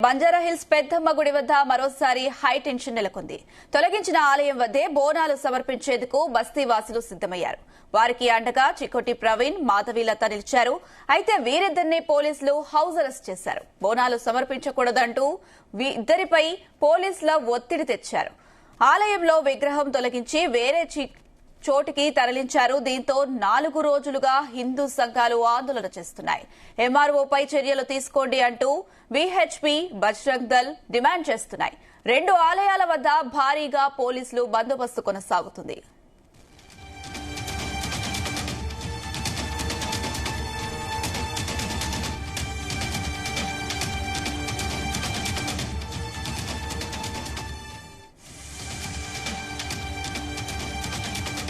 బంజారాహిల్స్ పెద్దమ్మ గుడి వద్ద మరోసారి హై టెన్షన్ నెలకొంది. తొలగించిన ఆలయం వద్దే బోనాలు సమర్పించేందుకు బస్తీవాసులు సిద్దమయ్యారు. వారికి అండగా చికోటి ప్రవీణ్, మాధవీలత నిలిచారు. అయితే వీరిద్దరిని పోలీసులు హౌస్ అరెస్ట్ చేశారు. బోనాలు సమర్పించకూడదంటూ ఇద్దరిపై పోలీసుల ఒత్తిడి తెచ్చారు. ఆలయంలో విగ్రహం తొలగించి వేరే చోటికి తరలించారు. దీంతో 4 రోజులుగా హిందూ సంఘాలు ఆందోళన చేస్తున్నాయి. ఎంఆర్ఓపై చర్యలు తీసుకోండి అంటూ విహెచ్పి, బజరంగ్ దళ్ డిమాండ్ చేస్తున్నాయి. 2 ఆలయాల వద్ద భారీగా పోలీసులు బందోబస్తు కొనసాగుతుంది.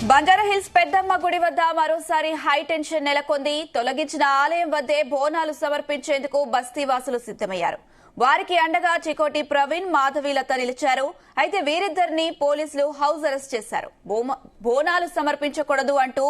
బంజారాహిల్స్ పెద్దమ్మ గుడి వద్ద మరోసారి హై టెన్షన్ నెలకొంది. తొలగించిన ఆలయం వద్దే బోనాలు సమర్పించేందుకు బస్తీవాసులు సిద్దమయ్యారు. వారికి అండగా చికోటి ప్రవీణ్, మాధవీలత నిలిచారు. అయితే వీరిద్దరిని పోలీసులు హౌస్ అరెస్ట్ చేశారు. బోనాలు సమర్పించకూడదు అంటూ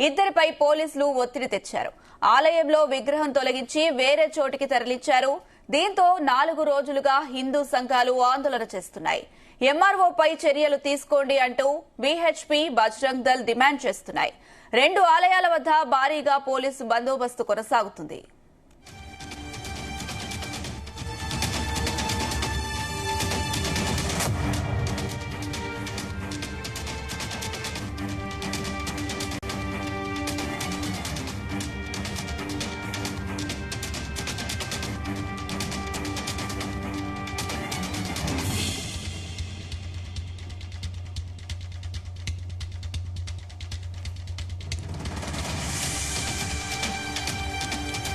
ఇద్దరిపై పోలీసులు ఒత్తిడి తెచ్చారు. ఆలయంలో విగ్రహం తొలగించి వేరే చోటికి తరలించారు. దీంతో 4 రోజులుగా హిందూ సంఘాలు ఆందోళన చేస్తున్నాయి. ఎంఆర్ఓపై చర్యలు తీసుకోండి అంటూ విహెచ్పి, బజరంగ్ దళ్ డిమాండ్ చేస్తున్నాయి. 2 ఆలయాల వద్ద భారీగా పోలీసు బందోబస్తు కొనసాగుతుంది.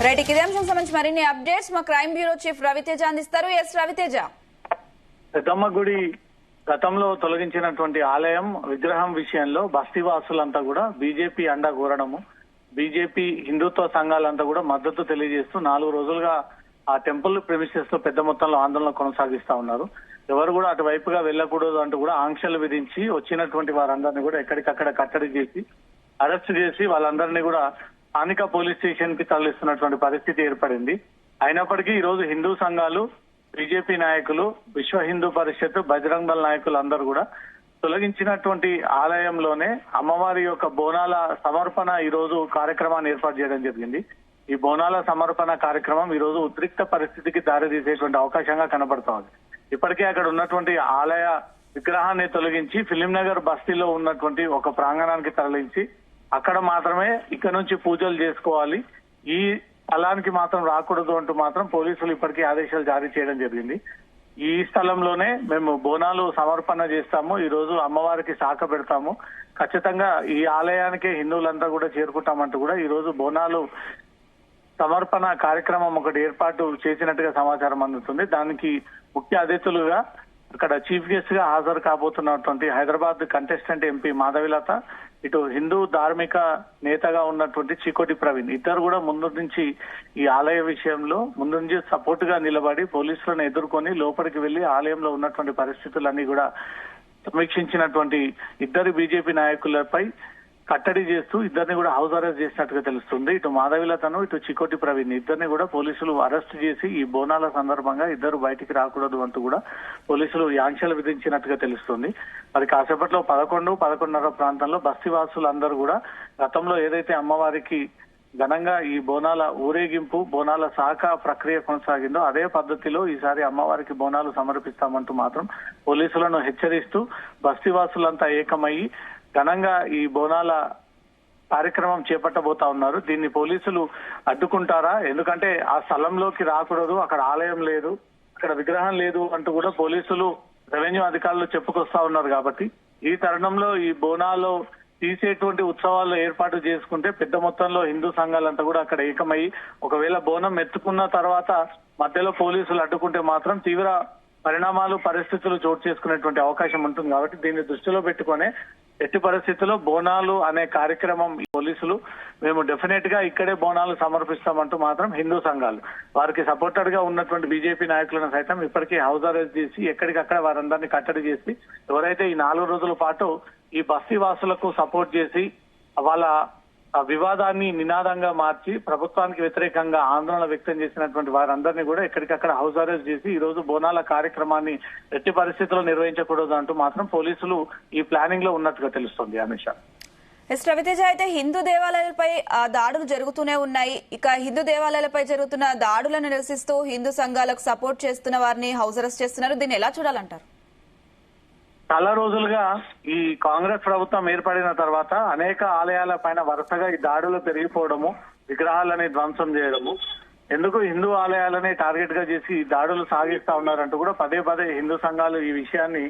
రైట్, ఇదే అంశం సంబంధించి మరిన్ని అప్డేట్స్ మా క్రైమ్ బ్యూరో చీఫ్ రవితేజ అందిస్తారు. ఎస్ రవితేజ. పెద్దమ్మ గుడి గతంలో తొలగించినటువంటి ఆలయం విగ్రహం విషయంలో బస్తీవాసులంతా కూడా బీజేపీ అండ కోరడము, బీజేపీ హిందుత్వ సంఘాలంతా కూడా మద్దతు తెలియజేస్తూ 4 రోజులుగా ఆ టెంపుల్ ప్రెమిసెస్ లో పెద్ద మొత్తంలో ఆందోళన కొనసాగిస్తా ఉన్నారు. ఎవరు కూడా అటువైపుగా వెళ్లకూడదు అంటూ కూడా ఆంక్షలు విధించి వచ్చినటువంటి వారందరినీ కూడా ఎక్కడికక్కడ కట్టడి చేసి అరెస్ట్ చేసి వాళ్ళందరినీ కూడా స్థానిక పోలీస్ స్టేషన్ కి తరలిస్తున్నటువంటి పరిస్థితి ఏర్పడింది. అయినప్పటికీ ఈ రోజు హిందూ సంఘాలు, బీజేపీ నాయకులు, విశ్వ హిందూ పరిషత్, బజరంగ్ దళ్ నాయకులు అందరూ కూడా తొలగించినటువంటి ఆలయంలోనే అమ్మవారి యొక్క బోనాల సమర్పణ ఈ రోజు కార్యక్రమాన్ని ఏర్పాటు చేయడం జరిగింది. ఈ బోనాల సమర్పణ కార్యక్రమం ఈ రోజు ఉద్రిక్త పరిస్థితికి దారితీసేటువంటి అవకాశంగా కనబడుతోంది. ఇప్పటికే అక్కడ ఉన్నటువంటి ఆలయ విగ్రహాన్ని తొలగించి ఫిలింనగర్ బస్తీలో ఉన్నటువంటి ఒక ప్రాంగణానికి తరలించి అక్కడ మాత్రమే ఇక్కడ నుంచి పూజలు చేసుకోవాలి, ఈ స్థలానికి మాత్రం రాకూడదు అంటూ మాత్రం పోలీసులు ఇప్పటికీ ఆదేశాలు జారీ చేయడం జరిగింది. ఈ స్థలంలోనే మేము బోనాలు సమర్పణ చేస్తాము, ఈ రోజు అమ్మవారికి శాఖ పెడతాము, ఖచ్చితంగా ఈ ఆలయానికే హిందువులంతా కూడా చేరుకుంటామంటూ కూడా ఈ రోజు బోనాలు సమర్పణ కార్యక్రమం ఒకటి ఏర్పాటు చేసినట్టుగా సమాచారం అందుతుంది. దానికి ముఖ్య అతిథులుగా అక్కడ చీఫ్ గెస్ట్ గా హాజరు కాబోతున్నటువంటి హైదరాబాద్ కంటెస్టెంట్ ఎంపీ మాధవీలత, ఇటు హిందూ ధార్మిక నేతగా ఉన్నటువంటి చికోటి ప్రవీణ్ ఇద్దరు కూడా ముందు నుంచి ఈ ఆలయ విషయంలో ముందు నుంచి సపోర్ట్ గా నిలబడి పోలీసులను ఎదుర్కొని లోపలికి వెళ్లి ఆలయంలో ఉన్నటువంటి పరిస్థితులన్నీ కూడా సమీక్షించినటువంటి ఇద్దరు బీజేపీ నాయకులపై కట్టడి చేస్తూ ఇద్దరిని కూడా హౌస్ అరెస్ట్ చేసినట్టుగా తెలుస్తుంది. ఇటు మాధవీలతను, ఇటు చికోటి ప్రవీణ్ ఇద్దరిని కూడా పోలీసులు అరెస్ట్ చేసి ఈ బోనాల సందర్భంగా ఇద్దరు బయటికి రాకూడదు అంటూ కూడా పోలీసులు ఆంక్షలు విధించినట్టుగా తెలుస్తుంది. మరి కాసేపట్లో 11-11:30 ప్రాంతంలో బస్తీవాసులందరూ కూడా గతంలో ఏదైతే అమ్మవారికి ఘనంగా ఈ బోనాల ఊరేగింపు, బోనాల శాఖ ప్రక్రియ కొనసాగిందో అదే పద్ధతిలో ఈసారి అమ్మవారికి బోనాలు సమర్పిస్తామంటూ మాత్రం పోలీసులను హెచ్చరిస్తూ బస్తీవాసులంతా ఏకమయ్యి ఘనంగా ఈ బోనాల కార్యక్రమం చేపట్టబోతా ఉన్నారు. దీన్ని పోలీసులు అడ్డుకుంటారా? ఎందుకంటే ఆ స్థలంలోకి రాకూడదు, అక్కడ ఆలయం లేదు, అక్కడ విగ్రహం లేదు అంటూ కూడా పోలీసులు, రెవెన్యూ అధికారులు చెప్పుకొస్తా ఉన్నారు. కాబట్టి ఈ తరుణంలో ఈ బోనాలు తీసేటువంటి ఉత్సవాలు ఏర్పాటు చేసుకుంటే పెద్ద మొత్తంలో హిందూ సంఘాలంతా కూడా అక్కడ ఏకమయ్యి ఒకవేళ బోనం ఎత్తుకున్న తర్వాత మధ్యలో పోలీసులు అడ్డుకుంటే మాత్రం తీవ్ర పరిణామాలు, పరిస్థితులు చోటు చేసుకునేటువంటి అవకాశం ఉంటుంది. కాబట్టి దీన్ని దృష్టిలో పెట్టుకునే ఎట్టి పరిస్థితుల్లో బోనాలు అనే కార్యక్రమం పోలీసులు మేము డెఫినెట్ గా ఇక్కడే బోనాలు సమర్పిస్తామంటూ మాత్రం హిందూ సంఘాలు వారికి సపోర్టెడ్ గా ఉన్నటువంటి బీజేపీ నాయకులను సైతం ఇప్పటికీ హౌస్ అరెస్ట్ చేసి ఎక్కడికక్కడ వారందరినీ కట్టడి చేసి ఎవరైతే ఈ 4 రోజుల పాటు ఈ బస్తీవాసులకు సపోర్ట్ చేసి వాళ్ళ ఆ వివాదాన్ని నినాదంగా మార్చి ప్రభుత్వానికి వ్యతిరేకంగా ఆందోళన వ్యక్తం చేసినటువంటి వారందరినీ కూడా ఎక్కడికక్కడ హౌస్ అరెస్ట్ చేసి ఈ రోజు బోనాల కార్యక్రమాన్ని ఎట్టి పరిస్థితుల్లో నిర్వహించకూడదు అంటూ మాత్రం పోలీసులు ఈ ప్లానింగ్ లో ఉన్నట్టుగా తెలుస్తోంది. అమిషా రవితేజ, అయితే హిందూ దేవాలయాలపై దాడులు జరుగుతూనే ఉన్నాయి. ఇక హిందూ దేవాలయాలపై జరుగుతున్న దాడులను నిరసిస్తూ హిందూ సంఘాలకు సపోర్ట్ చేస్తున్న వారిని హౌస్ అరెస్ట్ చేస్తున్నారు. దీన్ని ఎలా చూడాలంటారు? చాలా రోజులుగా ఈ కాంగ్రెస్ ప్రభుత్వం ఏర్పడిన తర్వాత అనేక ఆలయాల పైన వరుసగా ఈ దాడులు పెరిగిపోవడము, విగ్రహాలని ధ్వంసం చేయడము, ఎందుకు హిందూ ఆలయాలనే టార్గెట్ గా చేసి ఈ దాడులు సాగిస్తా ఉన్నారంటూ కూడా పదే పదే హిందూ సంఘాలు ఈ విషయాన్ని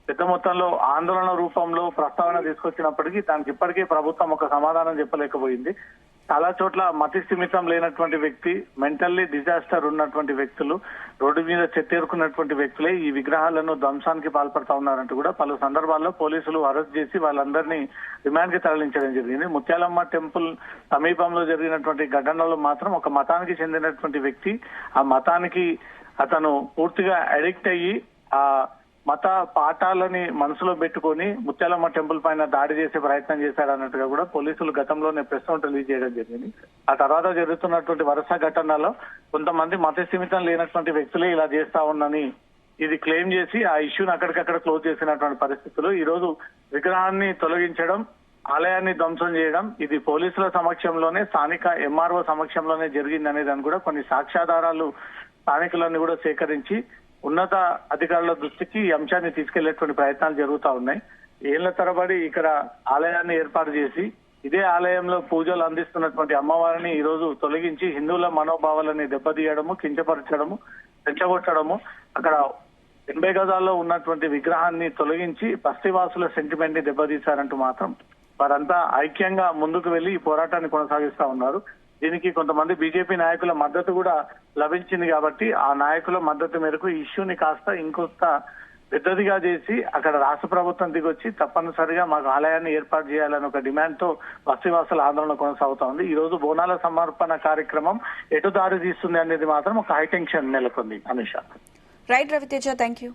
పెద్ద మొత్తంలో ఆందోళన రూపంలో ప్రస్తావన తీసుకొచ్చినప్పటికీ దానికి ఇప్పటికీ ప్రభుత్వం ఒక సమాధానం చెప్పలేకపోయింది. చాలా చోట్ల మతి స్థిమితం లేనటువంటి వ్యక్తి, మెంటల్లీ డిజాస్టర్ ఉన్నటువంటి వ్యక్తులు, రోడ్డు మీద చెత్తేరుకున్నటువంటి వ్యక్తులే ఈ విగ్రహాలను ధ్వంసానికి పాల్పడతా ఉన్నారంటూ కూడా పలు సందర్భాల్లో పోలీసులు అరెస్ట్ చేసి వాళ్ళందరినీ రిమాండ్ కి తరలించడం జరిగింది. ముత్యాలమ్మ టెంపుల్ సమీపంలో జరిగినటువంటి ఘటనలో మాత్రం ఒక మతానికి చెందినటువంటి వ్యక్తి, ఆ మతానికి అతను పూర్తిగా అడిక్ట్ అయ్యి ఆ మత పాఠాలని మనసులో పెట్టుకుని ముత్యాలమ్మ టెంపుల్ పైన దాడి చేసే ప్రయత్నం చేశారన్నట్టుగా కూడా పోలీసులు గతంలోనే ప్రెస్ నోట్ రిలీజ్ చేయడం జరిగింది. ఆ తర్వాత జరుగుతున్నటువంటి వరుస ఘటనలో కొంతమంది మత స్థిమితం లేనటువంటి వ్యక్తులే ఇలా చేస్తా ఉన్నని ఇది క్లెయిమ్ చేసి ఆ ఇష్యూని అక్కడికక్కడ క్లోజ్ చేసినటువంటి పరిస్థితులు ఈ రోజు విగ్రహాన్ని తొలగించడం, ఆలయాన్ని ధ్వంసం చేయడం ఇది పోలీసుల సమక్షంలోనే, స్థానిక ఎంఆర్ఓ సమక్షంలోనే జరిగిందనే దాన్ని కూడా కొన్ని సాక్ష్యాధారాలు స్థానికులన్నీ కూడా సేకరించి ఉన్నత అధికారుల దృష్టికి ఈ అంశాన్ని తీసుకెళ్లేటువంటి ప్రయత్నాలు జరుగుతా ఉన్నాయి. ఏళ్ల తరబడి ఇక్కడ ఆలయాన్ని ఏర్పాటు చేసి ఇదే ఆలయంలో పూజలు అందిస్తున్నటువంటి అమ్మవారిని ఈ రోజు తొలగించి హిందువుల మనోభావాలని దెబ్బతీయడము, కించపరచడము, రెచ్చగొట్టడము, అక్కడ 80 గజాల్లో ఉన్నటువంటి విగ్రహాన్ని తొలగించి బస్తీవాసుల సెంటిమెంట్ ని దెబ్బతీశారంటూ మాత్రం వారంతా ఐక్యంగా ముందుకు వెళ్లి ఈ పోరాటాన్ని కొనసాగిస్తా ఉన్నారు. దీనికి కొంతమంది బీజేపీ నాయకుల మద్దతు కూడా లభించింది కాబట్టి ఆ నాయకుల మద్దతు మేరకు ఈ ఇష్యూని కాస్త ఇంకొంత పెద్దదిగా చేసి అక్కడ రాష్ట్ర ప్రభుత్వం దిగొచ్చి తప్పనిసరిగా మాకు ఆలయాన్ని ఏర్పాటు చేయాలని ఒక డిమాండ్ తో బస్తీవాసుల ఆందోళన కొనసాగుతా ఉంది. ఈ రోజు బోనాల సమర్పణ కార్యక్రమం ఎటు దారి తీస్తుంది అనేది మాత్రం ఒక హైటెన్షన్ నెలకొంది. Amisha. Right Raviteja, thank you.